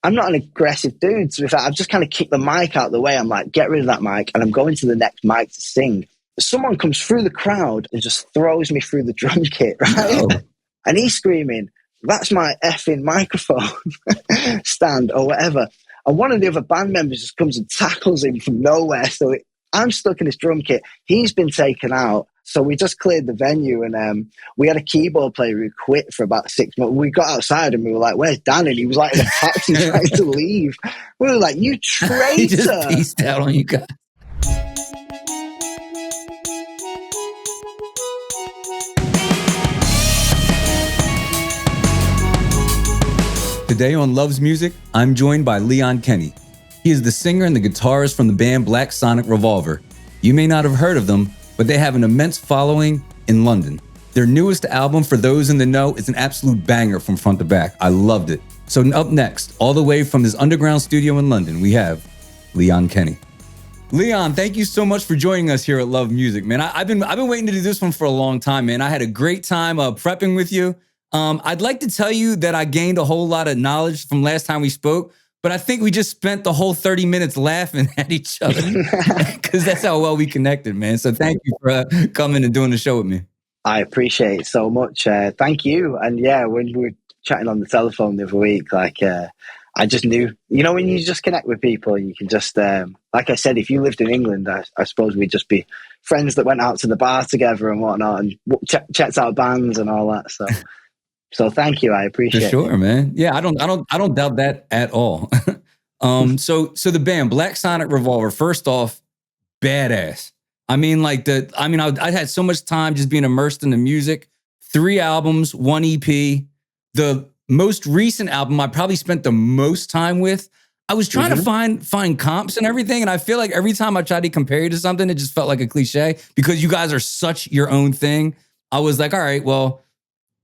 I'm not an aggressive dude. So in fact, I've just kind of kicked the mic out of the way. I'm like, get rid of that mic, and I'm going to the next mic to sing. Someone comes through the crowd and just throws me through the drum kit, right? No. And he's screaming, "That's my effing microphone stand," or whatever. And one of the other band members just comes and tackles him from nowhere. So I'm stuck in this drum kit. He's been taken out. So we just cleared the venue, and we had a keyboard player who quit for about 6 months. We got outside and we were like, "Where's Dan?" And he was like in a taxi trying to leave. We were like, "You He just traitor!" pieced out on you guys. Today on Love's Music, I'm joined by Leon Kenny. He is the singer and the guitarist from the band Black Sonic Revolver. You may not have heard of them, but they have an immense following in London. Their newest album, for those in the know, is an absolute banger from front to back. I loved it. So up next, all the way from his underground studio in London, we have Leon Kenny. Leon, thank you so much for joining us here at Love Music, man. I've been waiting to do this one for a long time, man. I had a great time prepping with you. I'd like to tell you that I gained a whole lot of knowledge from last time we spoke, but I think we just spent the whole 30 minutes laughing at each other because that's how well we connected, man. So thank you for coming and doing the show with me. I appreciate it so much. Thank you. And yeah, when we were chatting on the telephone the other week, I just knew, when you just connect with people, you can just, like I said, if you lived in England, I suppose we'd just be friends that went out to the bar together and whatnot and checked out bands and all that. So thank you. I appreciate it. For sure, man. Yeah, I don't doubt that at all. So the band Black Sonic Revolver, first off, badass. I had so much time just being immersed in the music. 3 albums, 1 EP. The most recent album I probably spent the most time with. I was trying to find comps and everything, and I feel like every time I tried to compare you to something, it just felt like a cliche because you guys are such your own thing. I was like, all right, well,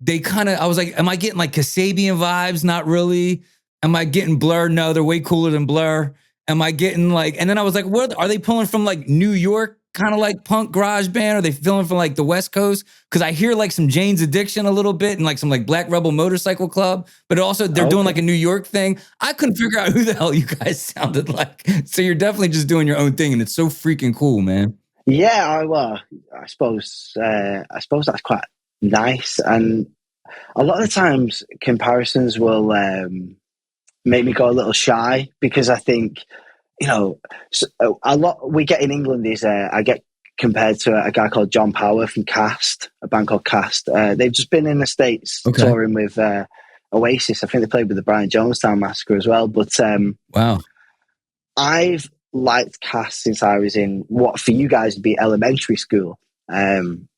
I was like, am I getting like Kasabian vibes? Not really. Am I getting Blur? No, they're way cooler than Blur. Am I getting and then I was like, what are they pulling from like New York kind of like punk garage band? Are they feeling from like the West Coast? Because I hear like some Jane's Addiction a little bit and like some like Black Rebel Motorcycle Club, but also they're doing like a New York thing. I couldn't figure out who the hell you guys sounded like. So you're definitely just doing your own thing, and it's so freaking cool, man. Yeah, I suppose that's quite nice. And a lot of the times comparisons will make me go a little shy because I think, a lot we get in England is I get compared to a guy called John Power from Cast, a band called Cast. They've just been in the States touring with Oasis. I think they played with the Brian Jonestown Massacre as well. But wow, I've liked Cast since I was in what for you guys would be elementary school.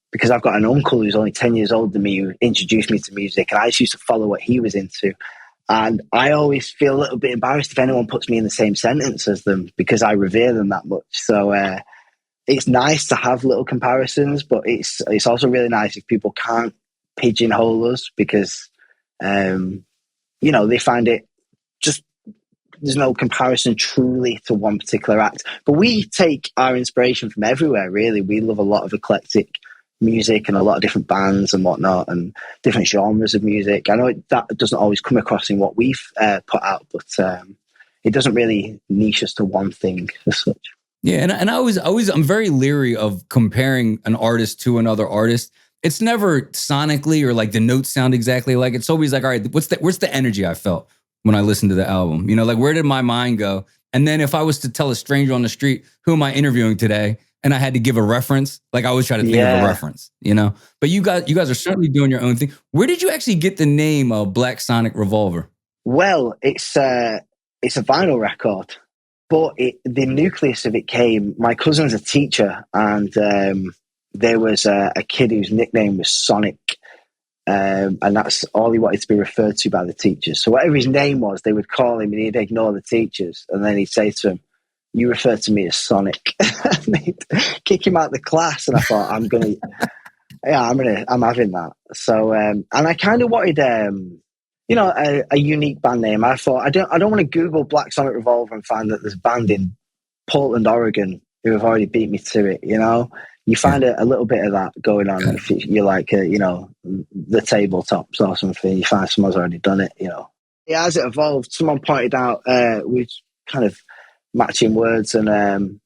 Because I've got an uncle who's only 10 years older than me who introduced me to music, and I just used to follow what he was into. And I always feel a little bit embarrassed if anyone puts me in the same sentence as them because I revere them that much. So it's nice to have little comparisons, but it's also really nice if people can't pigeonhole us because, they find it just, there's no comparison truly to one particular act. But we take our inspiration from everywhere, really. We love a lot of eclectic music and a lot of different bands and whatnot and different genres of music. I know that doesn't always come across in what we've put out, but it doesn't really niche us to one thing as such. Yeah, and I'm very leery of comparing an artist to another artist. It's never sonically or like the notes sound exactly like. It's always like, all right, what's the energy I felt when I listened to the album? Like where did my mind go? And then if I was to tell a stranger on the street, who am I interviewing today? And I had to give a reference. Like I always try to think of a reference, But you guys are certainly doing your own thing. Where did you actually get the name of Black Sonic Revolver? Well, it's a vinyl record, but the nucleus of it came. My cousin's a teacher, and there was a kid whose nickname was Sonic, and that's all he wanted to be referred to by the teachers. So whatever his name was, they would call him, and he'd ignore the teachers, and then he'd say to him, "You refer to me as Sonic." And they'd kick him out of the class, and I thought, I'm having that. So, and I kind of wanted, a unique band name. I thought I don't want to Google Black Sonic Revolver and find that there's a band in Portland, Oregon, who have already beat me to it. You find a little bit of that going on if you're like, the tabletops or something. You find someone's already done it. Yeah, as it evolved, someone pointed out we kind of matching words, and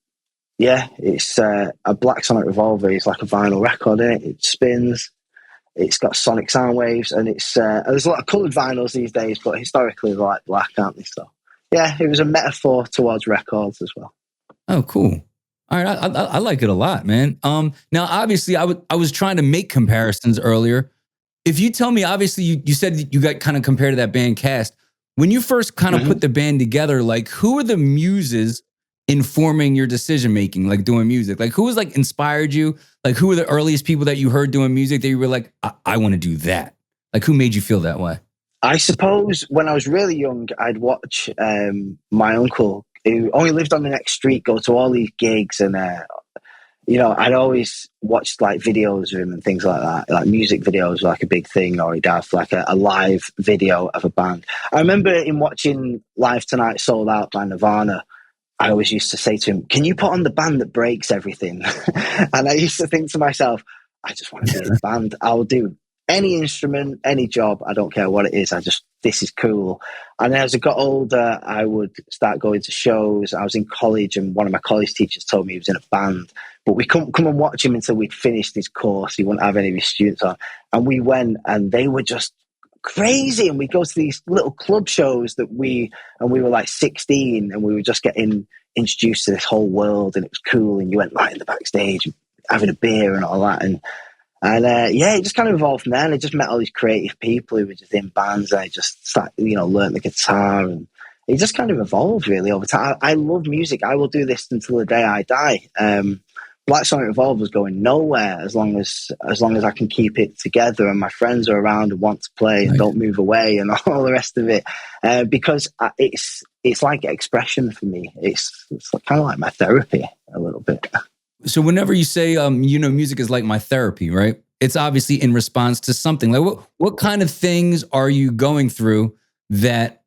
yeah, it's a Black Sonic Revolver is like a vinyl record in it. It spins. It's got sonic sound waves, and it's there's a lot of coloured vinyls these days, but historically they're like black, aren't they? So yeah, it was a metaphor towards records as well. Oh, cool. All right, I like it a lot, man. Now obviously I was trying to make comparisons earlier. If you tell me, obviously you said you got kind of compared to that band Cast. When you first kind of Mm-hmm. put the band together, like who are the muses informing your decision making, like doing music? Like who was like inspired you? Like who were the earliest people that you heard doing music that you were like, I want to do that? Like who made you feel that way? I suppose when I was really young, I'd watch my uncle, who only lived on the next street, go to all these gigs, and I'd always watched like videos of him and things like that. Like music videos were like a big thing, or he'd have like a live video of a band. I remember in watching Live Tonight Sold Out by Nirvana, I always used to say to him, "Can you put on the band that breaks everything?" And I used to think to myself, I just want to be in a band. I'll do any instrument, any job. I don't care what it is. This is cool. And as I got older, I would start going to shows. I was in college, and one of my college teachers told me he was in a band, but we couldn't come and watch him until we'd finished his course. He wouldn't have any of his students on. And we went, and they were just crazy. And we'd go to these little club shows we were like 16, and we were just getting introduced to this whole world, and it was cool. And you went right in the backstage having a beer and all that. And yeah, it just kind of evolved from there. And I just met all these creative people who were just in bands. And I just started, learned the guitar, and it just kind of evolved really over time. I love music. I will do this until the day I die. Black Sonic Revolver is going nowhere as long as I can keep it together, and my friends are around and want to play and don't move away and all the rest of it. Because it's like expression for me. It's kind of like my therapy a little bit. So whenever you say, music is like my therapy, right? It's obviously in response to something. Like what kind of things are you going through that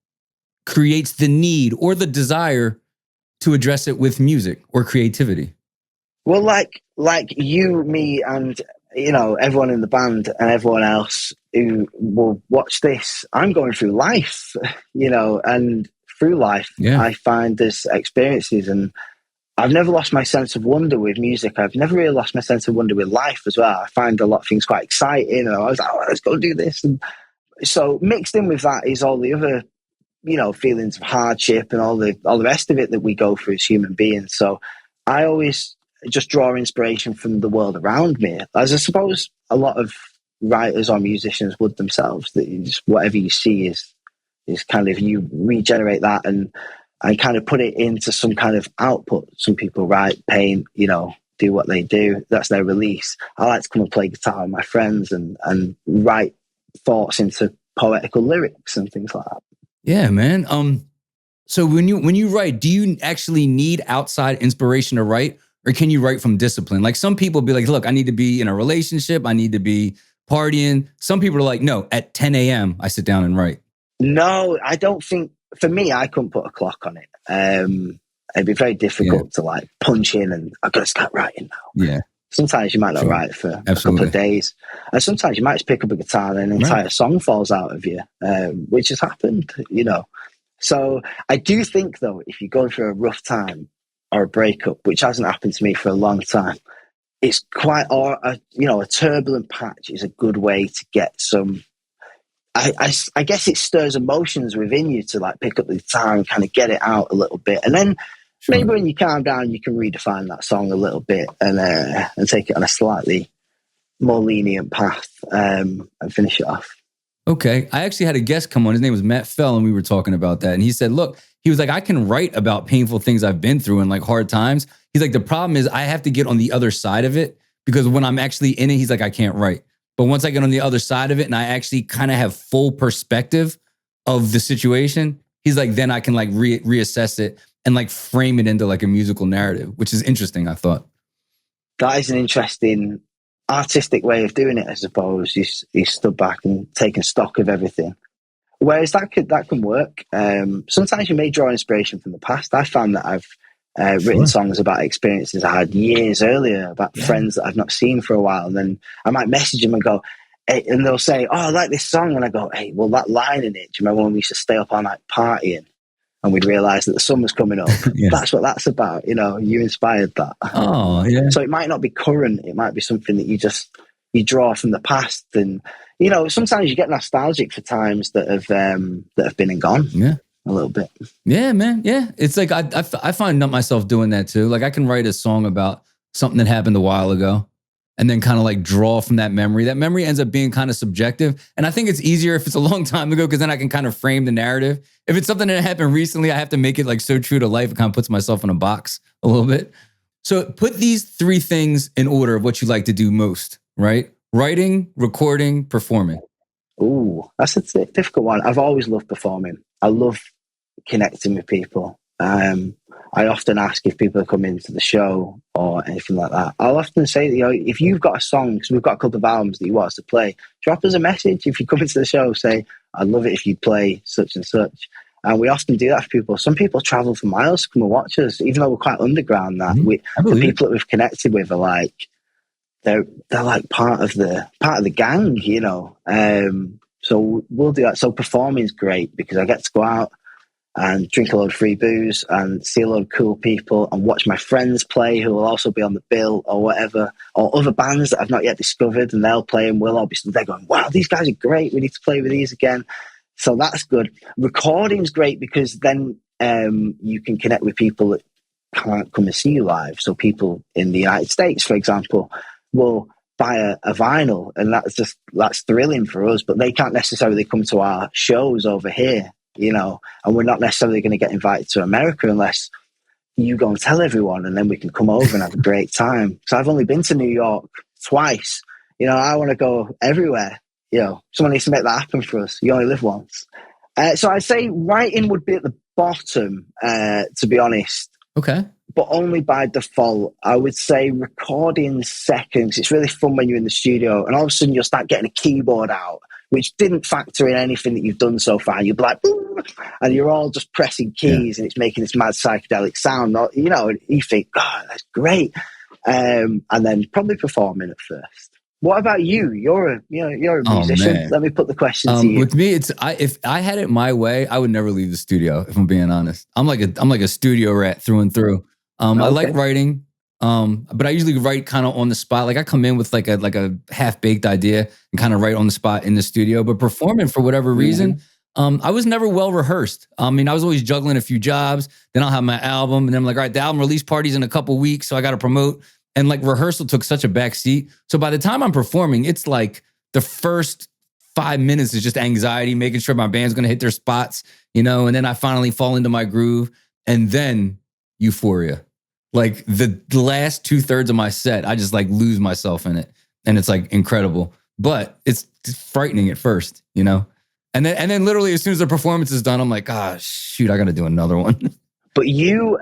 creates the need or the desire to address it with music or creativity? Well, like you, me, and everyone in the band and everyone else who will watch this, I'm going through life, and through life, I find there's experiences, and I've never lost my sense of wonder with music. I've never really lost my sense of wonder with life as well. I find a lot of things quite exciting, and I was like, oh, let's go do this. And so mixed in with that is all the other, feelings of hardship and all the rest of it that we go through as human beings. So I always just draw inspiration from the world around me, as I suppose a lot of writers or musicians would themselves. That whatever you see is kind of, you regenerate that and kind of put it into some kind of output. Some people write, paint, do what they do. That's their release. I like to come and play guitar with my friends and write thoughts into poetical lyrics and things like that. Yeah, man. So when you write, do you actually need outside inspiration to write, or can you write from discipline? Like some people be like, look, I need to be in a relationship. I need to be partying. Some people are like, no, at 10 a.m. I sit down and write. No, I don't think, for me, I couldn't put a clock on it. It'd be very difficult to like punch in and I've got to start writing now. Yeah. Sometimes you might not write for a couple of days. And sometimes you might just pick up a guitar and an entire song falls out of you, which has happened, So I do think, though, if you're going through a rough time or a breakup, which hasn't happened to me for a long time, it's quite, a turbulent patch is a good way to get some. I guess it stirs emotions within you to like pick up the guitar and kind of get it out a little bit, and then maybe when you calm down, you can redefine that song a little bit and take it on a slightly more lenient path and finish it off. Okay. I actually had a guest come on. His name was Matt Fell, and we were talking about that. And he said, look, he was like, I can write about painful things I've been through and like hard times. He's like, the problem is I have to get on the other side of it, because when I'm actually in it, he's like, I can't write. But once I get on the other side of it and I actually kind of have full perspective of the situation, he's like, then I can like reassess it and like frame it into like a musical narrative, which is interesting, I thought. That is an interesting artistic way of doing it, I suppose. He's stood back and taken stock of everything. Whereas that can work. Sometimes you may draw inspiration from the past. I found that I've written songs about experiences I had years earlier, about friends that I've not seen for a while. And then I might message them and go, and they'll say, "Oh, I like this song," and I go, "Hey, well, that line in it. Do you remember when we used to stay up all night partying, and we'd realise that the sun was coming up? Yeah. That's what that's about. You know, you inspired that." Oh, yeah. So it might not be current. It might be something that you draw from the past, and you know, sometimes you get nostalgic for times that have been and gone. Yeah. A little bit. Yeah, man. Yeah. It's like I find myself doing that too. Like I can write a song about something that happened a while ago and then kind of like draw from that memory. That memory ends up being kind of subjective. And I think it's easier if it's a long time ago because then I can kind of frame the narrative. If it's something that happened recently, I have to make it like so true to life. It kind of puts myself in a box a little bit. So put these three things in order of what you like to do most, right? Writing, recording, performing. Ooh, that's a difficult one. I've always loved performing. I love connecting with people. I often ask if people are coming to the show or anything like that. I'll often say, you know, if you've got a song, because we've got a couple of albums that you want us to play, drop us a message. If you come into the show, say, I'd love it if you play such and such. And we often do that for people. Some people travel for miles to come and watch us, even though we're quite underground. That the people that we've connected with are like, they're like part of the gang, you know. So we'll do that. So performing is great because I get to go out and drink a load of free booze and see a lot of cool people and watch my friends play who will also be on the bill or whatever, or other bands that I've not yet discovered, and they'll play and we'll obviously, they're going, wow, these guys are great. We need to play with these again. So that's good. Recording's great because then you can connect with people that can't come and see you live. So people in the United States, for example, will buy a vinyl, and that's thrilling for us, but they can't necessarily come to our shows over here, you know, and we're not necessarily going to get invited to America unless you go and tell everyone, and then we can come over and have a great time. So I've only been to New York twice. You know, I want to go everywhere. You know, someone needs to make that happen for us. You only live once. So I'd say writing would be at the bottom, to be honest. Okay. But only by default. I would say recording second. It's really fun when you're in the studio and all of a sudden you'll start getting a keyboard out, which didn't factor in anything that you've done so far. You'd be like, boom, and you're all just pressing keys and it's making this mad psychedelic sound. You know, and you think, God, that's great. And then probably performing at first. What about you? You're a musician. Man. Let me put the question to you. With me, if I had it my way, I would never leave the studio. If I'm being honest, I'm like a studio rat through and through. Okay. I like writing, but I usually write kind of on the spot. Like I come in with like a half baked idea and kind of write on the spot in the studio. But performing for whatever reason, I was never well rehearsed. I mean, I was always juggling a few jobs. Then I'll have my album, and then I'm like, all right, the album release party's in a couple weeks, so I got to promote. And like rehearsal took such a back seat. So by the time I'm performing, it's like the first 5 minutes is just anxiety, making sure my band's going to hit their spots, you know, and then I finally fall into my groove, and then euphoria. Like the last 2/3 of my set, I just like lose myself in it. And it's like incredible, but it's frightening at first, you know? And then literally as soon as the performance is done, I'm like, ah, shoot, I got to do another one. But you're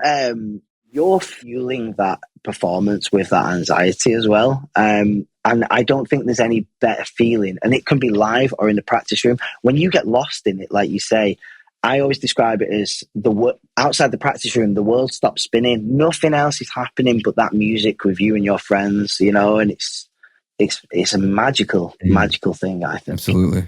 fueling that performance with that anxiety as well. And I don't think there's any better feeling, and it can be live or in the practice room. When you get lost in it, like you say, I always describe it as outside the practice room, the world stops spinning. Nothing else is happening but that music with you and your friends, you know, and it's a magical thing, I think.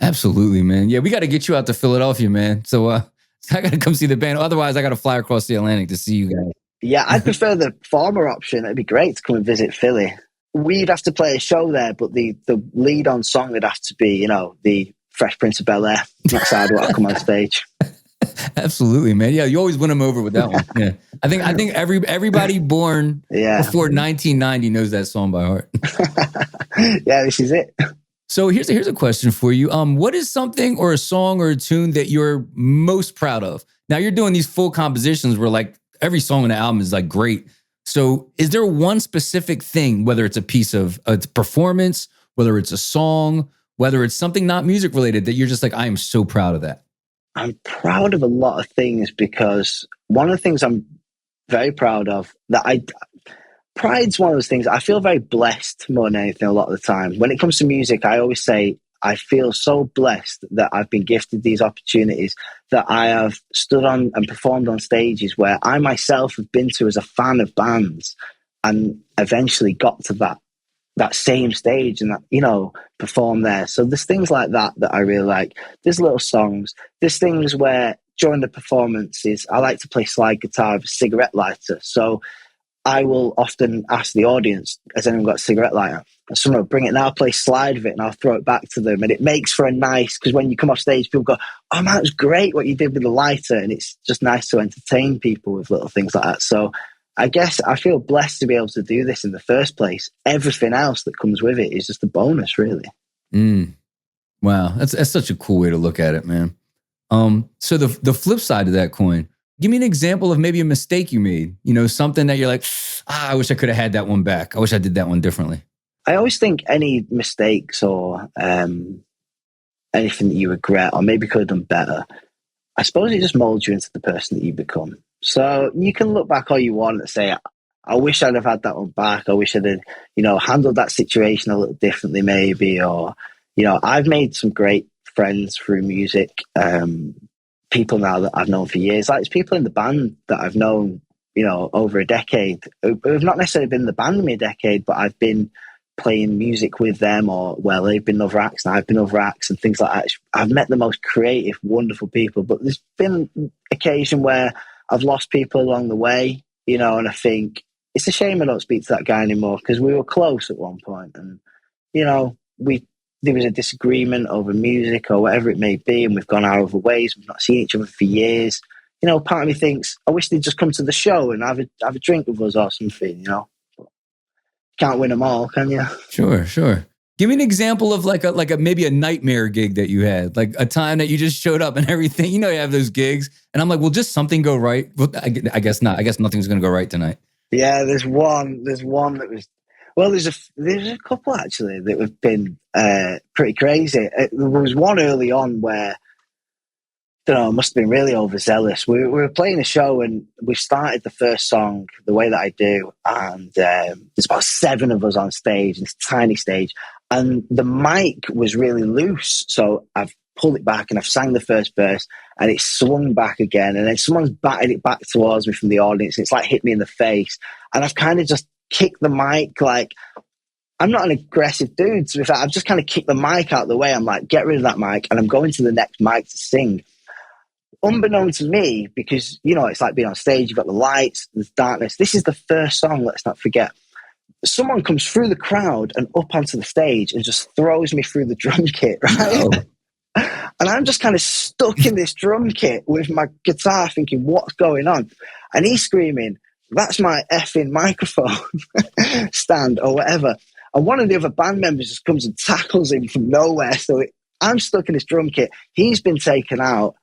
Absolutely, man. Yeah, we got to get you out to Philadelphia, man. So I got to come see the band. Otherwise, I got to fly across the Atlantic to see you guys. Yeah, I'd prefer the former option. It'd be great to come and visit Philly. We'd have to play a show there, but the lead on song would have to be, you know, the Fresh Prince of Bel-Air. That's how I'd want to come on stage. Absolutely, man. Yeah, you always win them over with that one. Yeah, I think everybody born before 1990 knows that song by heart. Yeah, this is it. So here's a question for you. What is something or a song or a tune that you're most proud of? Now you're doing these full compositions where like every song on the album is like great. So is there one specific thing, whether it's a piece of a performance, whether it's a song, whether it's something not music related, that you're just like, I am so proud of that? I'm proud of a lot of things because one of the things I'm very proud of pride's one of those things. I feel very blessed more than anything a lot of the time. When it comes to music, I always say I feel so blessed that I've been gifted these opportunities, that I have stood on and performed on stages where I myself have been to as a fan of bands and eventually got to that same stage and that, you know, perform there. So there's things like that that I really like. There's little songs. There's things where during the performances, I like to play slide guitar with a cigarette lighter. So I will often ask the audience, has anyone got a cigarette lighter? And someone will bring it and I'll play slide with it and I'll throw it back to them. And it makes for a nice, because when you come off stage, people go, oh man, it was great what you did with the lighter. And it's just nice to entertain people with little things like that. So I guess I feel blessed to be able to do this in the first place. Everything else that comes with it is just a bonus, really. Wow. That's such a cool way to look at it, man. So the flip side of that coin, give me an example of maybe a mistake you made, you know, something that you're like, I wish I could have had that one back. I wish I did that one differently. I always think any mistakes or anything that you regret or maybe could have done better, I suppose it just molds you into the person that you become. So you can look back all you want and say, I wish I'd have had that one back. I wish I'd have, you know, handled that situation a little differently maybe. Or, you know, I've made some great friends through music. People now that I've known for years. Like, it's people in the band that I've known, you know, over a decade, who've not necessarily been in the band with me a decade, but I've been playing music with them, or, well, they've been other acts and I've been other acts and things like that. I've met the most creative, wonderful people, but there's been occasion where I've lost people along the way, you know, and I think it's a shame I don't speak to that guy anymore because we were close at one point and, you know, there was a disagreement over music or whatever it may be, and we've gone our other ways. We've not seen each other for years. You know, part of me thinks, I wish they'd just come to the show and have a drink with us or something, you know. But can't win them all, can you? Sure. Give me an example of like a maybe a nightmare gig that you had, like a time that you just showed up and everything. You know, you have those gigs, and I'm like, will just something go right? Well, I guess not. I guess nothing's going to go right tonight. Yeah, there's one that was. Well, there's a couple actually that have been pretty crazy. There was one early on where, I don't know, it must have been really overzealous. We were playing a show and we started the first song the way that I do, and there's about 7 of us on stage, it's a tiny stage, and the mic was really loose. So I've pulled it back and I've sang the first verse, and it swung back again, and then someone's batted it back towards me from the audience. It's like hit me in the face, and I've kind of just kicked the mic. Like, I'm not an aggressive dude, so if I've just kind of kicked the mic out of the way, I'm like, get rid of that mic, and I'm going to the next mic to sing. Unbeknown to me, because, you know, it's like being on stage, you've got the lights, there's darkness. This is the first song, let's not forget. Someone comes through the crowd and up onto the stage and just throws me through the drum kit, right? Oh. And I'm just kind of stuck in this drum kit with my guitar thinking, what's going on? And he's screaming, that's my effing microphone stand or whatever. And one of the other band members just comes and tackles him from nowhere. So I'm stuck in this drum kit. He's been taken out.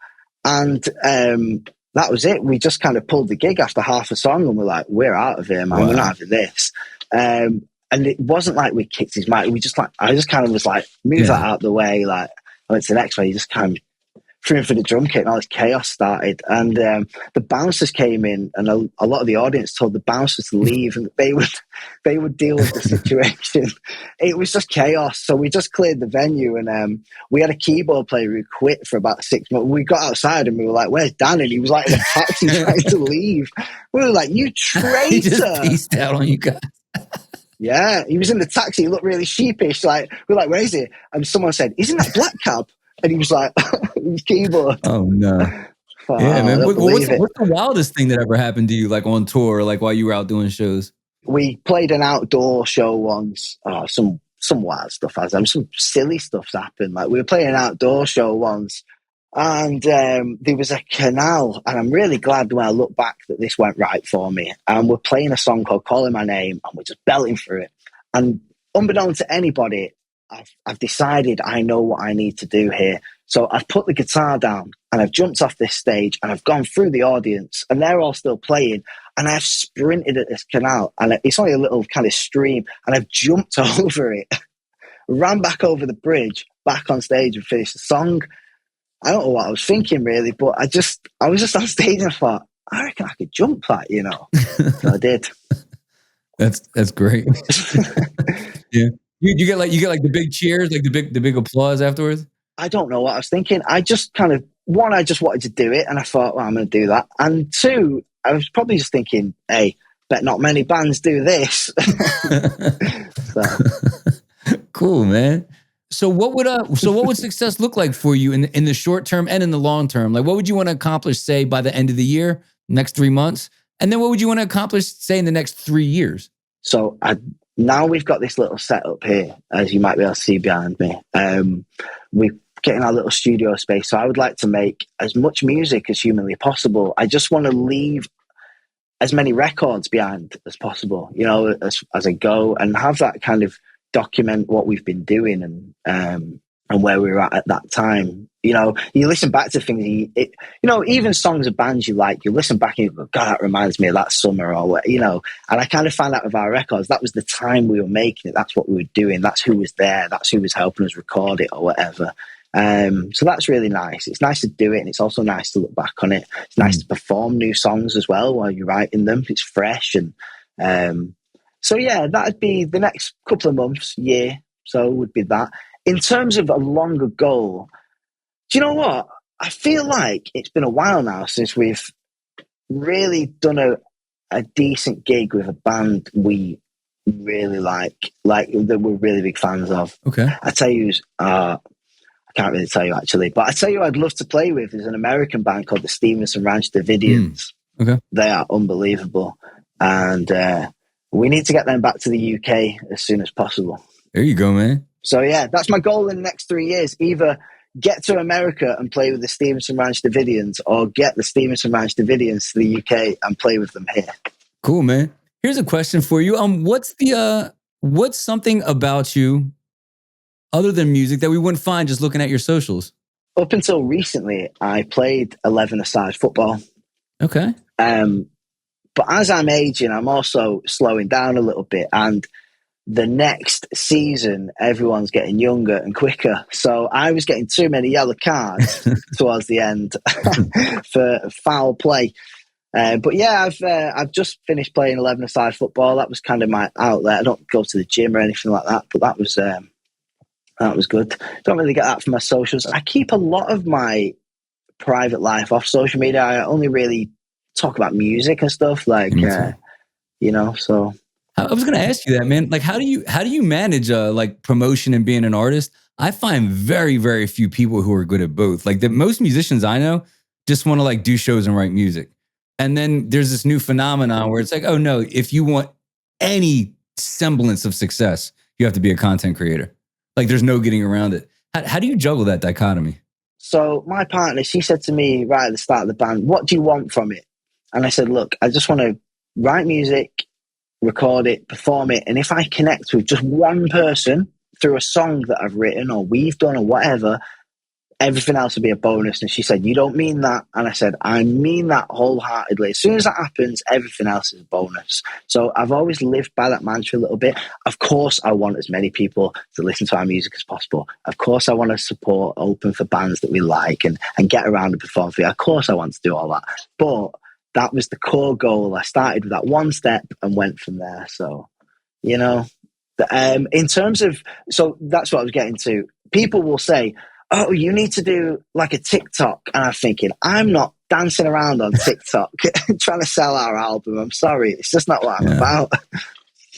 And that was it. We just kind of pulled the gig after half a song and we're like, we're out of here, man. Wow. We're not having this. And it wasn't like we kicked his mic. I just kind of was like, move that out of the way. Like, I went to the next one. He just kind of threw him for the drum kit and all this chaos started. And the bouncers came in, and a lot of the audience told the bouncers to leave and they would deal with the situation. It was just chaos. So we just cleared the venue, and we had a keyboard player who quit for about 6 months. We got outside and we were like, where's Dan? And he was like in a taxi trying to leave. We were like, you traitor. He just pieced out on you guys. Yeah, he was in the taxi. He looked really sheepish. Like, we're like, where is he? And someone said, isn't that Black Cab? And he was like, his keyboard. Oh, no. Oh, yeah, man. What's the wildest thing that ever happened to you, like on tour, or like while you were out doing shows? We played an outdoor show once. Oh, some wild stuff has happened. Some silly stuff's happened. Like, we were playing an outdoor show once, and there was a canal. And I'm really glad when I look back that this went right for me. And we're playing a song called Calling My Name, and we're just belting through it. And unbeknown to anybody, I've decided I know what I need to do here. So I've put the guitar down and I've jumped off this stage and I've gone through the audience and they're all still playing, and I've sprinted at this canal, and it's only a little kind of stream, and I've jumped over it, ran back over the bridge, back on stage and finished the song. I don't know what I was thinking really, but I was just on stage and I thought, I reckon I could jump that, you know. So I did. That's great. Yeah. You get like the big cheers, like the big applause afterwards? I don't know what I was thinking. I just kind of, one, I just wanted to do it, and I thought, well, I'm going to do that. And 2, I was probably just thinking, hey, bet not many bands do this. So. Cool, man. So what would success look like for you in the short term and in the long term? Like, what would you want to accomplish, say, by the end of the year, next 3 months? And then what would you want to accomplish, say, in the next 3 years? So now we've got this little setup here, as you might be able to see behind me. We're getting our little studio space. So I would like to make as much music as humanly possible. I just want to leave as many records behind as possible, you know, as I go, and have that kind of document what we've been doing and where we were at that time. You know, you listen back to things, you know, even songs of bands you like, you listen back and you go, God, that reminds me of that summer, or what, you know. And I kind of found out with our records, that was the time we were making it. That's what we were doing. That's who was there. That's who was helping us record it or whatever. So that's really nice. It's nice to do it, and it's also nice to look back on it. It's nice to perform new songs as well while you're writing them. It's fresh. And so yeah, that'd be the next couple of months, year. So would be that. In terms of a longer goal, do you know what? I feel like it's been a while now since we've really done a decent gig with a band we really like that we're really big fans of. Okay. I tell you, I can't really tell you actually, but I tell you, I'd love to play with is an American band called the Stevenson Ranch Davidians. Okay. They are unbelievable, and we need to get them back to the UK as soon as possible. There you go, man. So yeah, that's my goal in the next 3 years. Either get to America and play with the Stevenson Ranch Davidians, or get the Stevenson Ranch Davidians to the UK and play with them here. Cool, man. Here's a question for you. What's something about you other than music that we wouldn't find just looking at your socials? Up until recently, I played 11-a-side football. Okay. But as I'm aging, I'm also slowing down a little bit. And the next season, everyone's getting younger and quicker. So I was getting too many yellow cards towards the end for foul play. But yeah, I've just finished playing 11-a-side football. That was kind of my outlet. I don't go to the gym or anything like that, but that was good. Don't really get that from my socials. I keep a lot of my private life off social media. I only really talk about music and stuff, like you know. So I was going to ask you that, man. Like, how do you manage like promotion and being an artist? I find very, very few people who are good at both. Like, the most musicians I know just want to like do shows and write music. And then there's this new phenomenon where it's like, oh no, if you want any semblance of success, you have to be a content creator. Like, there's no getting around it. How do you juggle that dichotomy? So my partner, she said to me right at the start of the band, what do you want from it? And I said, look, I just want to write music, record it, perform it. And if I connect with just one person through a song that I've written or we've done or whatever, everything else will be a bonus. And she said, you don't mean that. And I said, I mean that wholeheartedly. As soon as that happens, everything else is a bonus. So I've always lived by that mantra a little bit. Of course, I want as many people to listen to our music as possible. Of course, I want to support, open for bands that we like and get around and perform for you. Of course, I want to do all that. But that was the core goal. I started with that one step and went from there. So, you know, in terms of, so that's what I was getting to. People will say, oh, you need to do like a TikTok. And I'm thinking, I'm not dancing around on TikTok trying to sell our album. I'm sorry. It's just not what I'm about.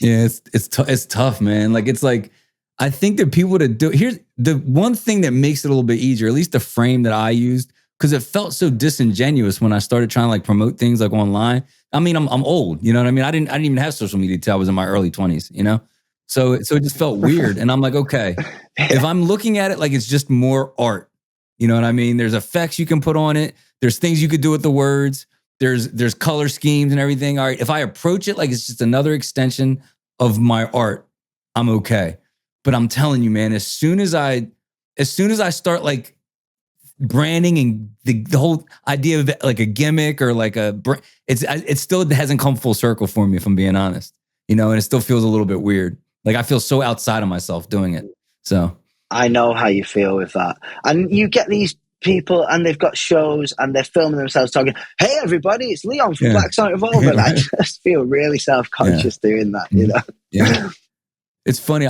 Yeah, it's tough, man. Like, it's like, I think that people that do, here's the one thing that makes it a little bit easier, at least the frame that I used, because it felt so disingenuous when I started trying to like promote things like online. I mean, I'm old, you know what I mean? I didn't even have social media till I was in my early 20s, you know? So it just felt weird. And I'm like, okay, if I'm looking at it like it's just more art, you know what I mean? There's effects you can put on it. There's things you could do with the words. There's color schemes and everything. All right, if I approach it like it's just another extension of my art, I'm okay. But I'm telling you, man, as soon as I start like branding and the whole idea of like a gimmick or like it still hasn't come full circle for me, if I'm being honest, you know, and it still feels a little bit weird. Like, I feel so outside of myself doing it. So I know how you feel with that. And you get these people and they've got shows and they're filming themselves talking, hey, everybody, it's Leon from Black Sonic Revolver. And I just feel really self-conscious doing that, you know? Yeah. It's funny.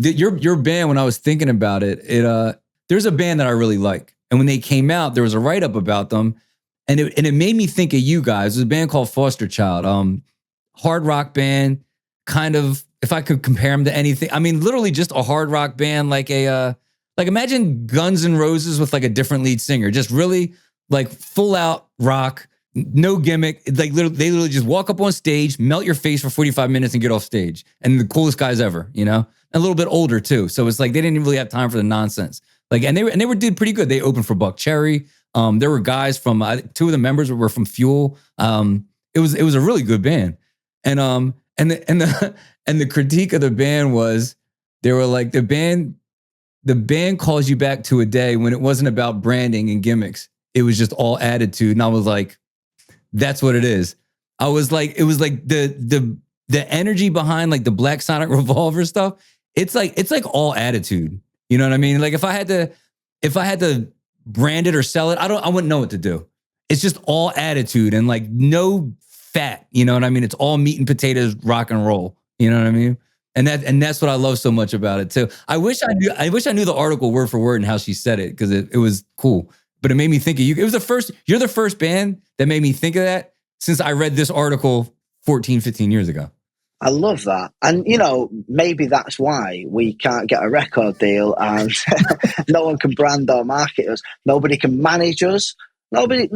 Your band, when I was thinking about it, there's a band that I really like. And when they came out, there was a write-up about them. And it made me think of you guys. There's a band called Foster Child. hard rock band, kind of, if I could compare them to anything, I mean, literally just a hard rock band, like like imagine Guns N' Roses with like a different lead singer, just really like full out rock, no gimmick. Like they literally just walk up on stage, melt your face for 45 minutes and get off stage. And the coolest guys ever, you know, a little bit older too. So it's like, they didn't really have time for the nonsense. Like, and they were did pretty good. They opened for Buck Cherry. There were guys from, two of the members were from Fuel. It was a really good band. And the critique of the band was, they were like, the band calls you back to a day when it wasn't about branding and gimmicks. It was just all attitude. And I was like, that's what it is. I was like, it was like the energy behind like the Black Sonic Revolver stuff. It's like all attitude. You know what I mean? Like if I had to brand it or sell it, I wouldn't know what to do. It's just all attitude and like no fat. You know what I mean? It's all meat and potatoes, rock and roll. You know what I mean? And that's what I love so much about it too. I wish I knew the article word for word and how she said it, because it was cool. But it made me think of you. It was you're the first band that made me think of that since I read this article 14, 15 years ago. I love that. And, you know, maybe that's why we can't get a record deal and no one can brand or market us. Nobody can manage us. Nobody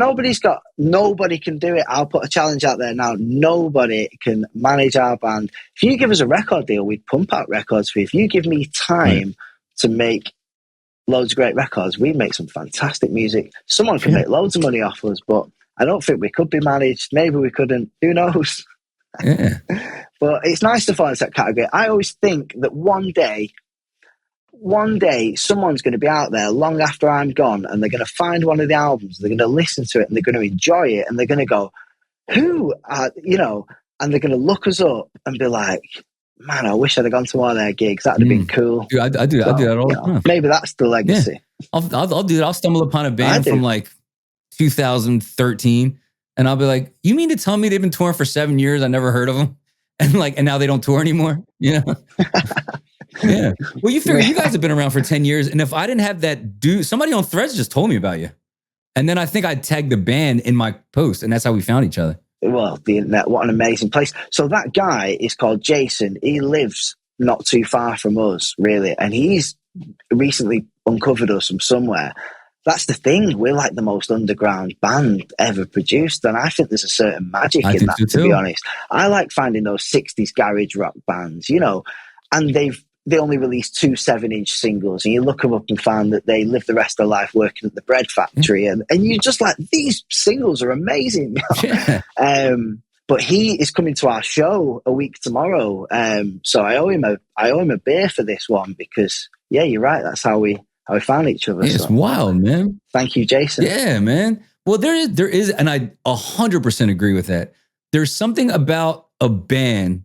can do it. I'll put a challenge out there now. Nobody can manage our band. If you give us a record deal, we'd pump out records for you. If you give me time to make loads of great records, we'd make some fantastic music. Someone can make loads of money off us, but I don't think we could be managed. Maybe we couldn't. Who knows? Yeah. But it's nice to fall into that category. I always think that one day someone's going to be out there long after I'm gone, and they're going to find one of the albums, they're going to listen to it, and they're going to enjoy it, and they're going to go, who are, you know, and they're going to look us up and be like, man, I wish I'd have gone to one of their gigs. That'd have been cool. Dude, I do that all the time. Maybe that's the legacy. Yeah. I'll do it. I'll stumble upon a band from like 2013, and I'll be like, you mean to tell me they've been touring for 7 years? I never heard of them. And now they don't tour anymore, you know? Yeah. Well, you figure you guys have been around for 10 years. And if I didn't have that dude, somebody on Threads just told me about you. And then I think I tagged the band in my post, and that's how we found each other. Well, the internet, what an amazing place. So that guy is called Jason. He lives not too far from us, really. And he's recently uncovered us from somewhere. That's the thing. We're like the most underground band ever produced. And I think there's a certain magic in that, to be honest. I like finding those 60s garage rock bands, you know, and they only released 2 7-inch singles. And you look them up and find that they live the rest of their life working at the bread factory. And you're just like, these singles are amazing. You know? Yeah. But he is coming to our show a week tomorrow. So I owe him a beer for this one, because, yeah, you're right. That's how we found each other. Yeah, it's wild, man. Thank you, Jason. Yeah, man. Well, there is, and I 100% agree with that. There's something about a band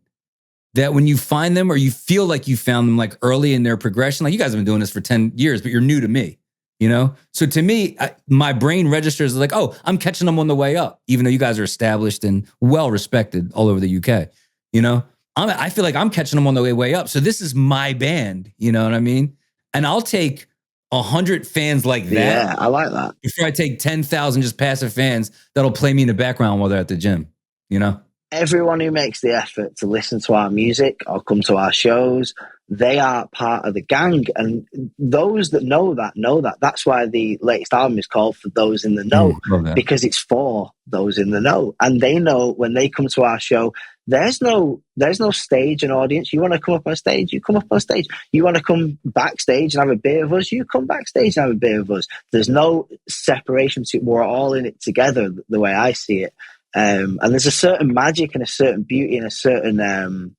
that when you find them, or you feel like you found them like early in their progression, like you guys have been doing this for 10 years, but you're new to me, you know? So to me, my brain registers like, oh, I'm catching them on the way up, even though you guys are established and well-respected all over the UK, you know? I feel like I'm catching them on the way up. So this is my band, you know what I mean? And I'll take 100 fans like that. Yeah, I like that. Before I take 10,000 just passive fans that'll play me in the background while they're at the gym, you know? Everyone who makes the effort to listen to our music or come to our shows, they are part of the gang. And those that know that. That's why the latest album is called For Those in the Know, because it's for those in the know. And they know when they come to our show, there's no stage and audience. You want to come up on stage, you come up on stage. You want to come backstage and have a beer with us, you come backstage and have a beer with us. There's no separation. We're all in it together, the way I see it. And there's a certain magic and a certain beauty and a certain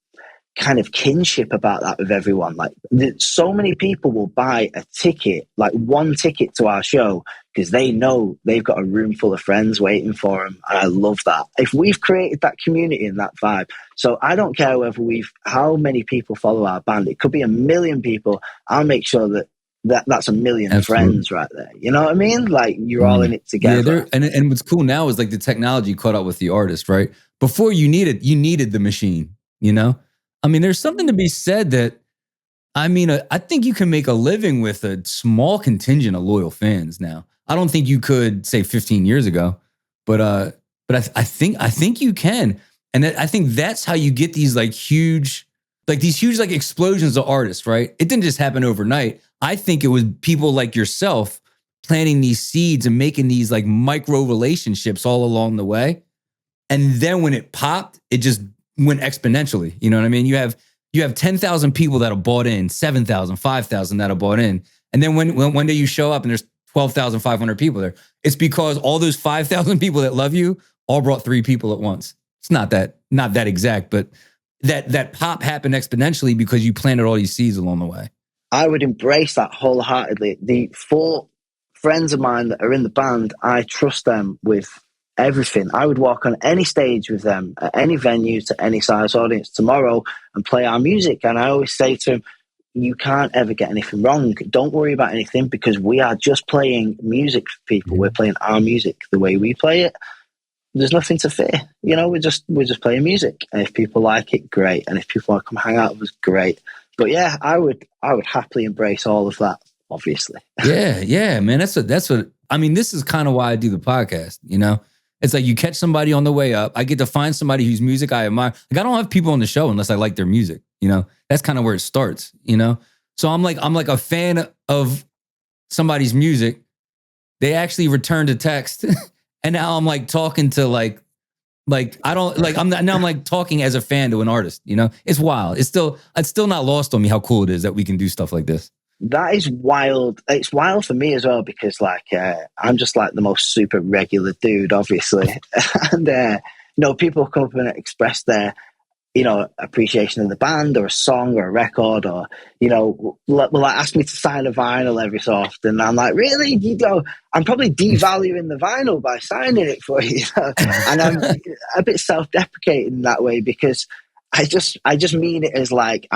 kind of kinship about that with everyone. Like, so many people will buy a ticket, like one ticket to our show, because they know they've got a room full of friends waiting for them. And I love that. If we've created that community and that vibe, so I don't care how many people follow our band. It could be 1 million people. I'll make sure that's 1 million friends right there. You know what I mean? Like, you're all in it together. Yeah, and what's cool now is like the technology caught up with the artist, right? Before you needed the machine, you know? I mean, there's something to be said that, I mean, I think you can make a living with a small contingent of loyal fans now. I don't think you could say 15 years ago, but I think you can. And I think that's how you get these like huge like explosions of artists, right? It didn't just happen overnight. I think it was people like yourself planting these seeds and making these like micro relationships all along the way. And then when it popped, it just went exponentially. You know what I mean? You have 10,000 people that have bought in, 7,000, 5,000 that have bought in. And then when one day you show up and there's 12,500 people there, it's because all those 5,000 people that love you all brought 3 people at once. It's not that exact, but that pop happened exponentially because you planted all these seeds along the way. I would embrace that wholeheartedly. The 4 friends of mine that are in the band, I trust them with everything. I would walk on any stage with them at any venue to any size audience tomorrow and play our music. And I always say to them, you can't ever get anything wrong. Don't worry about anything because we are just playing music for people. We're playing our music the way we play it. There's nothing to fear. You know, we're just playing music. And if people like it, great. And if people want to come hang out with us, great. But yeah, I would happily embrace all of that, obviously. Yeah, man. That's what I mean, this is kind of why I do the podcast, you know? It's like you catch somebody on the way up. I get to find somebody whose music I admire. Like I don't have people on the show unless I like their music, you know? That's kind of where it starts, you know? So I'm like a fan of somebody's music. They actually returned a text and now I'm like talking to like I don't like I'm like talking as a fan to an artist, you know? It's wild. It's still not lost on me how cool it is that we can do stuff like this. That is wild. It's wild for me as well because like I'm just like the most super regular dude, obviously. And you know, people come up and express their, you know, appreciation of the band or a song or a record or, you know, will like ask me to sign a vinyl every so often. And I'm like, really? You know, I'm probably devaluing the vinyl by signing it for you. And I'm a bit self-deprecating in that way because I just mean it as like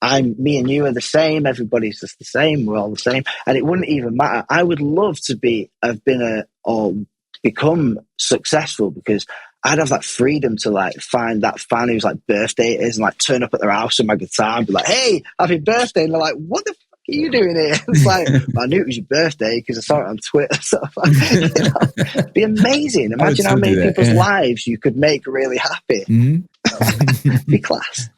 me and you are the same. Everybody's just the same. We're all the same, and it wouldn't even matter. I would love to have been or become successful because I'd have that freedom to like find that fan whose like birthday it is and like turn up at their house with my guitar and be like, "Hey, happy birthday!" And they're like, "What the fuck are you doing here?" It's like, well, I knew it was your birthday because I saw it on Twitter. So, you know, it'd be amazing. Imagine how many people's lives you could make really happy. Mm-hmm. Be class.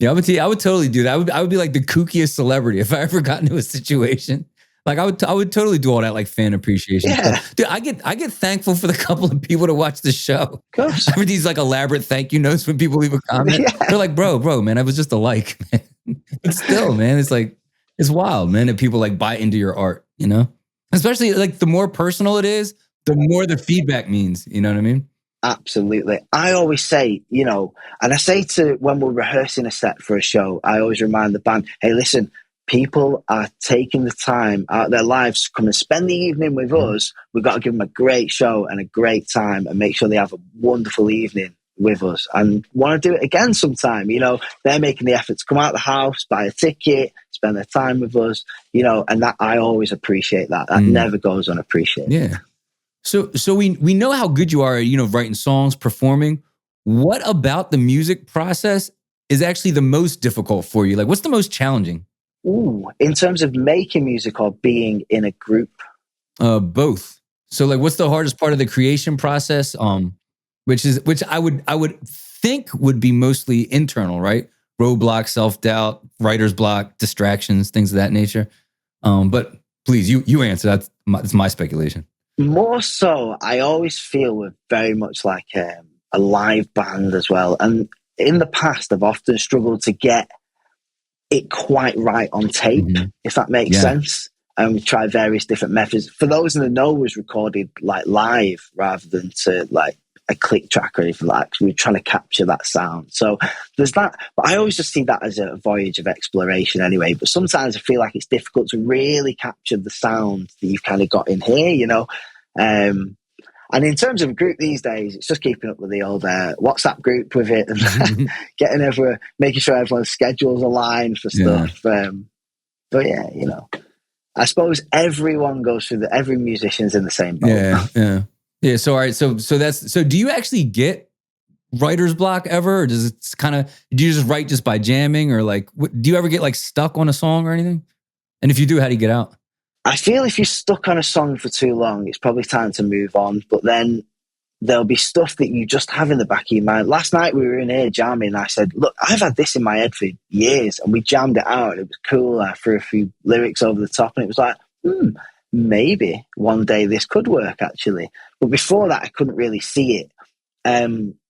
Yeah, I would totally do that. I would be like the kookiest celebrity if I ever got into a situation. Like I would totally do all that like fan appreciation stuff. Dude, I get thankful for the couple of people to watch the show. Of course. I have these like elaborate thank you notes when people leave a comment. Yeah. They're like, bro, man, I was just a like, man. But still, man, it's like it's wild, man, that people like buy into your art, you know? Especially like the more personal it is, the more the feedback means. You know what I mean? Absolutely. I always say, you know, and I say to when we're rehearsing a set for a show, I always remind the band, hey, listen, people are taking the time out of their lives to come and spend the evening with us. We've got to give them a great show and a great time and make sure they have a wonderful evening with us and want to do it again sometime. You know, they're making the effort to come out of the house, buy a ticket, spend their time with us, you know, and that I always appreciate that. That never goes unappreciated. Yeah. So we know how good you are at, you know, writing songs, performing. What about the music process is actually the most difficult for you? Like, what's the most challenging? Ooh, in terms of making music or being in a group? Both. So, like, what's the hardest part of the creation process? Which I would think would be mostly internal, right? Roadblock, self-doubt, writer's block, distractions, things of that nature. But please, you answer. That's my speculation. More so, I always feel we're very much like a live band as well. And in the past, I've often struggled to get it quite right on tape, if that makes sense. And we try various different methods. For those in the know, was recorded like live rather than to like a click track or anything like that. We're trying to capture that sound. So there's that. But I always just see that as a voyage of exploration anyway. But sometimes I feel like it's difficult to really capture the sound that you've kind of got in here, you know. And in terms of a group these days, it's just keeping up with the old WhatsApp group with it and making sure everyone's schedules align for stuff. But yeah, you know, I suppose everyone goes through every musician's in the same boat. Yeah. So, all right. So do you actually get writer's block ever? Or do you just write just by jamming or like, do you ever get like stuck on a song or anything? And if you do, how do you get out? I feel if you're stuck on a song for too long, it's probably time to move on. But then there'll be stuff that you just have in the back of your mind. Last night we were in here jamming, and I said, look, I've had this in my head for years, and we jammed it out, and it was cool. I threw a few lyrics over the top, and it was like, maybe one day this could work, actually. But before that, I couldn't really see it.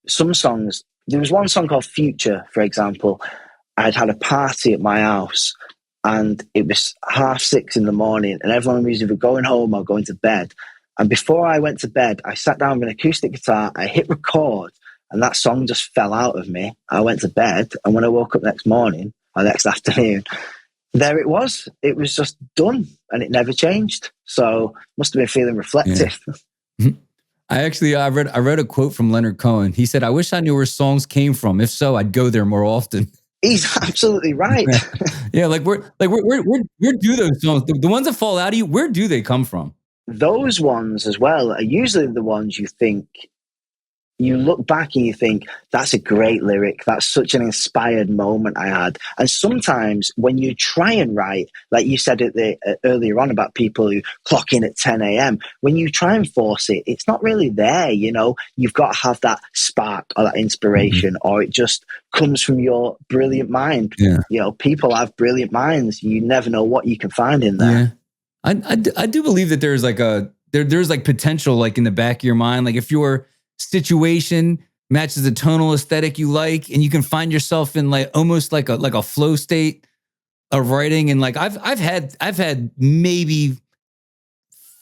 Some songs, there was one song called Future, for example. I'd had a party at my house, and it was 6:30 in the morning, and everyone was either going home or going to bed. And before I went to bed, I sat down with an acoustic guitar, I hit record, and that song just fell out of me. I went to bed, and when I woke up next morning, or next afternoon, there it was. It was just done, and it never changed. So must have been feeling reflective. Yeah. I read a quote from Leonard Cohen. He said, "I wish I knew where songs came from. If so, I'd go there more often." He's absolutely right. Yeah, where do those songs, the ones that fall out of you, where do they come from? Those ones as well are usually the ones you think, you look back and you think, that's a great lyric. That's such an inspired moment I had. And sometimes when you try and write, like you said earlier on about people who clock in at 10 a.m., when you try and force it, it's not really there, you know? You've got to have that spark or that inspiration, or it just comes from your brilliant mind. Yeah. You know, people have brilliant minds. You never know what you can find in there. Yeah. I do believe that there's like there's like potential like in the back of your mind. Like if your situation matches the tonal aesthetic you like, and you can find yourself in like almost like a flow state of writing. And like I've had maybe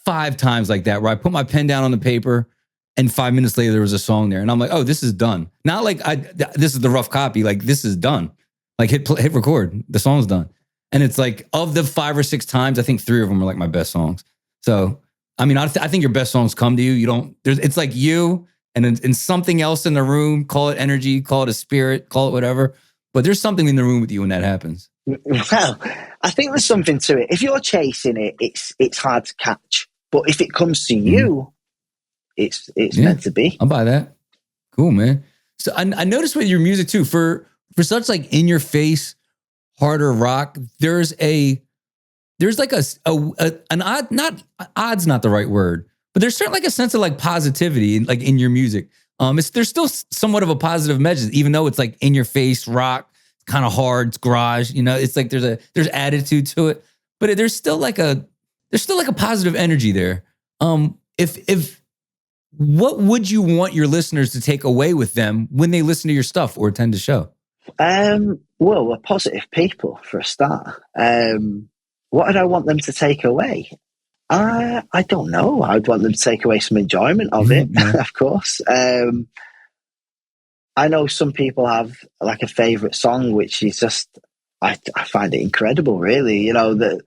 5 times like that where I put my pen down on the paper and 5 minutes later there was a song there, and I'm like, oh, this is done. Not like this is the rough copy. Like this is done. Like hit record. The song's done. And it's like, of the 5 or 6 times, I think 3 of them are like my best songs. So, I mean, I think your best songs come to you. It's like you and something else in the room, call it energy, call it a spirit, call it whatever. But there's something in the room with you when that happens. Well, I think there's something to it. If you're chasing it, it's hard to catch. But if it comes to you, it's meant to be. I'll buy that. Cool, man. So I noticed with your music too, for such like in your face, harder rock, there's like an odd, not odd's not the right word, but there's certainly like a sense of like positivity like in your music. There's still somewhat of a positive message, even though it's like in your face rock, kind of hard, it's garage, you know, it's like there's attitude to it, but there's still like a positive energy there. If what would you want your listeners to take away with them when they listen to your stuff or attend the show? Well, we're positive people for a start. What would I want them to take away? I don't know. I'd want them to take away some enjoyment of it, of course. I know some people have like a favorite song, which is just, I find it incredible, really. You know, that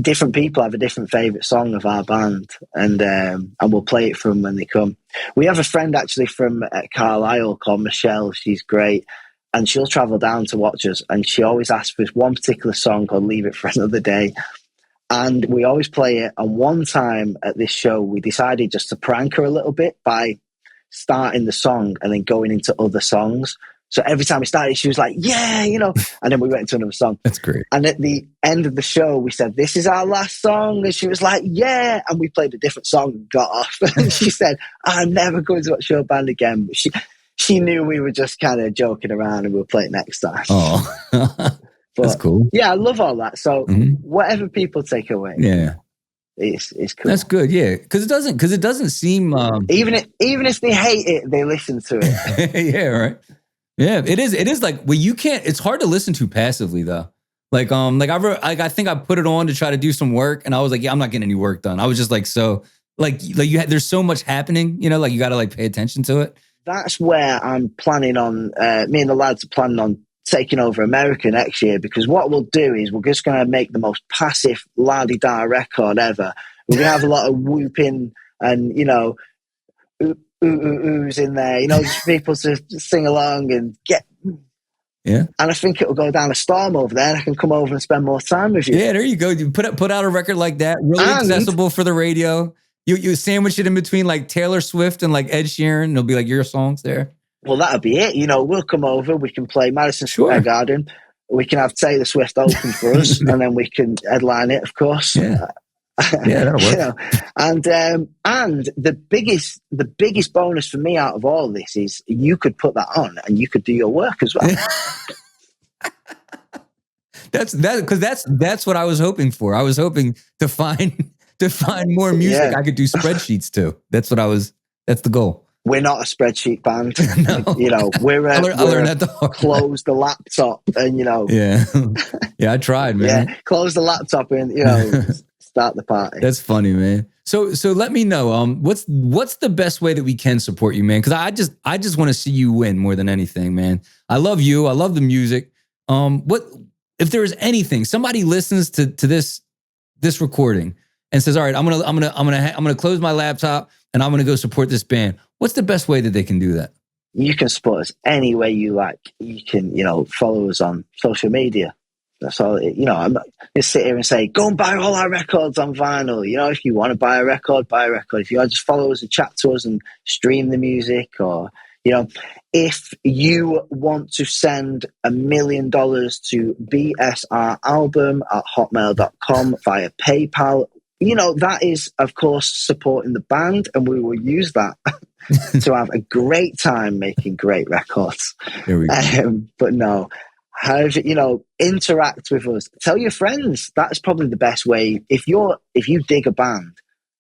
different people have a different favorite song of our band, and we'll play it for them when they come. We have a friend actually from Carlisle called Michelle. She's great. And she'll travel down to watch us, and she always asks for one particular song called Leave It For Another Day. And we always play it. And one time at this show, we decided just to prank her a little bit by starting the song and then going into other songs. So every time we started, she was like, yeah, you know, and then we went into another song. That's great. And at the end of the show, we said, this is our last song. And she was like, yeah. And we played a different song and got off. And she said, I'm never going to watch your band again. But she knew we were just kind of joking around and we'll play it next time. Oh, that's cool. Yeah, I love all that. So whatever people take away, it's cool. That's good. Yeah, because it doesn't seem even if they hate it, they listen to it. Yeah, right. Yeah, it is like, well, you can't. It's hard to listen to passively though. I think I put it on to try to do some work, and I was like, yeah, I'm not getting any work done. I was just like, so like there's so much happening, you know, like you got to like pay attention to it. That's where I'm planning on, me and the lads are planning on taking over America next year, because what we'll do is we're just going to make the most passive la-di-da record ever. We're going to have a lot of whooping and, you know, oohs in there, you know, just people to sing along and get. Yeah. And I think it'll go down a storm over there, and I can come over and spend more time with you. Yeah, there you go. You put out a record like that, really accessible for the radio. You sandwich it in between like Taylor Swift and like Ed Sheeran. And it'll be like your songs there. Well, that'll be it. You know, we'll come over. We can play Madison Square Garden. We can have Taylor Swift open for us, and then we can headline it, of course. Yeah. Yeah, that'll You work. know, and the biggest bonus for me out of all this is you could put that on and you could do your work as well. That's what I was hoping for. I was hoping to find more music Yeah. I could do spreadsheets to. That's the goal. We're not a spreadsheet band. No. You know, we're I learned a that the hard way. close the laptop and, you know, Yeah. Yeah, I tried, man. yeah, close the laptop and, you know, start the party. That's funny, man. So let me know. What's the best way that we can support you, man? Because I just want to see you win more than anything, man. I love you. I love the music. What if there is anything somebody listens to this recording and says, all right, I'm gonna close my laptop and I'm gonna go support this band. What's the best way that they can do that? You can support us any way you like. You can, you know, follow us on social media. That's all. You know, I'm not going to sit here and say, go and buy all our records on vinyl. You know, if you want to buy a record, buy a record. If you want to just follow us and chat to us and stream the music, or, you know, if you want to send $1 million to bsralbum@hotmail.com via PayPal, you know, that is, of course, supporting the band, and we will use that to have a great time making great records. There we go. But no, you know, interact with us. Tell your friends. That's probably the best way. If you dig a band,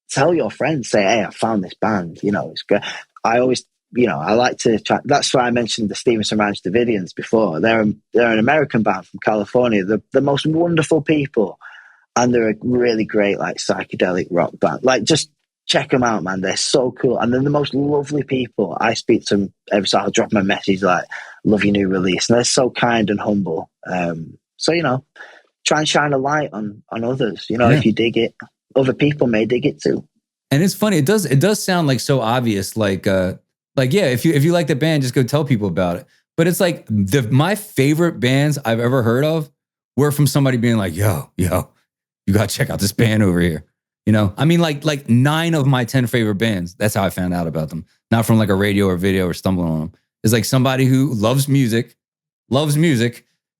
tell your friends. Say, hey, I found this band. You know, it's good. I always, you know, I like to try. That's why I mentioned the Stevenson Ranch Davidians before. They're an American band from California. They're the most wonderful people, and they're a really great, like, psychedelic rock band. Like, just check them out, man. They're so cool. And they're the most lovely people. I speak to them every so I'll drop my message like, love your new release. And they're so kind and humble. So, you know, try and shine a light on others. You know, if you dig it, other people may dig it too. And it's funny. It does sound like so obvious. Like yeah, if you like the band, just go tell people about it. But it's like my favorite bands I've ever heard of were from somebody being like, yo, you got to check out this band over here. You know, I mean, like 9 of my 10 favorite bands. That's how I found out about them. Not from like a radio or video or stumbling on them. It's like somebody who loves music,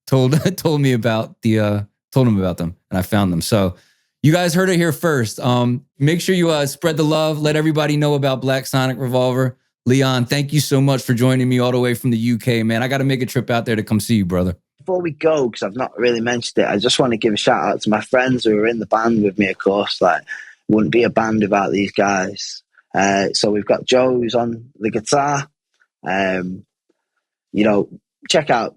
told me about told them about them, and I found them. So you guys heard it here first. Make sure you spread the love. Let everybody know about Black Sonic Revolver. Leon, thank you so much for joining me all the way from the UK, man. I got to make a trip out there to come see you, brother. Before we go, because I've not really mentioned it, I just want to give a shout out to my friends who are in the band with me, of course. Like, wouldn't be a band without these guys. So we've got Joe, who's on the guitar. You know, check out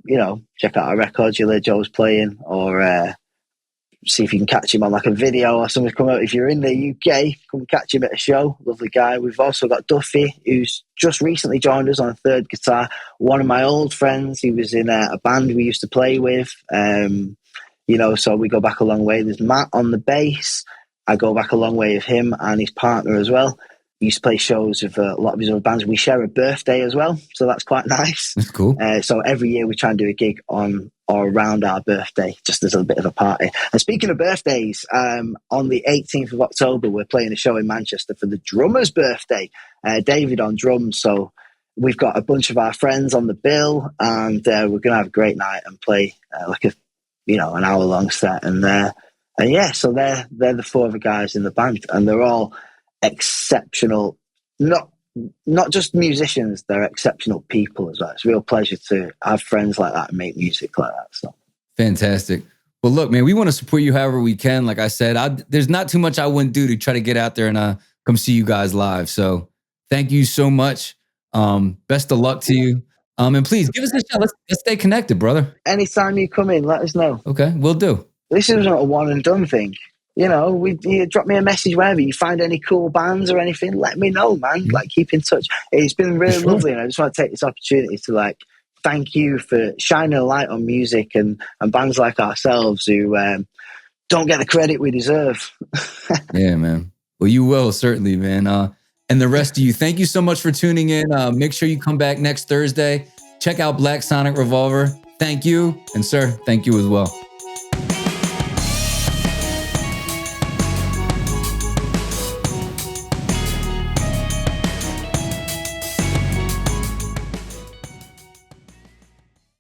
our records. You'll hear Joe's playing, or see if you can catch him on like a video or something. Come out if you're in the UK, come catch him at a show. Lovely guy. We've also got Duffy, who's just recently joined us on a third guitar. One of my old friends. He was in a band we used to play with. You know, so we go back a long way. There's Matt on the bass. I go back a long way with him and his partner as well. He used to play shows with a lot of his other bands. We share a birthday as well, so that's quite nice. That's cool. So every year we try and do a gig on or around our birthday, just as a bit of a party. And speaking of birthdays, on the 18th of October, we're playing a show in Manchester for the drummer's birthday, David on drums. So we've got a bunch of our friends on the bill, and we're going to have a great night and play like an hour-long set. And yeah, so they're the 4 other guys in the band, and they're all exceptional. Not just musicians, they're exceptional people as well. It's a real pleasure to have friends like that and make music like that. So fantastic. Well, look, man, we want to support you however we can. Like I said, there's not too much I wouldn't do to try to get out there and come see you guys live. So thank you so much. Best of luck to you. And please give us a shot. Let's stay connected, brother. Anytime you come in, let us know. Okay, we'll do. This isn't a one and done thing. You know, you drop me a message wherever you find any cool bands or anything. Let me know, man. Mm-hmm. Like, keep in touch. It's been really lovely, and I just want to take this opportunity to thank you for shining a light on music and bands like ourselves who don't get the credit we deserve. Yeah, man. Well, you will certainly, man. And the rest of you, thank you so much for tuning in. Make sure you come back next Thursday. Check out Black Sonic Revolver. Thank you, and sir, thank you as well.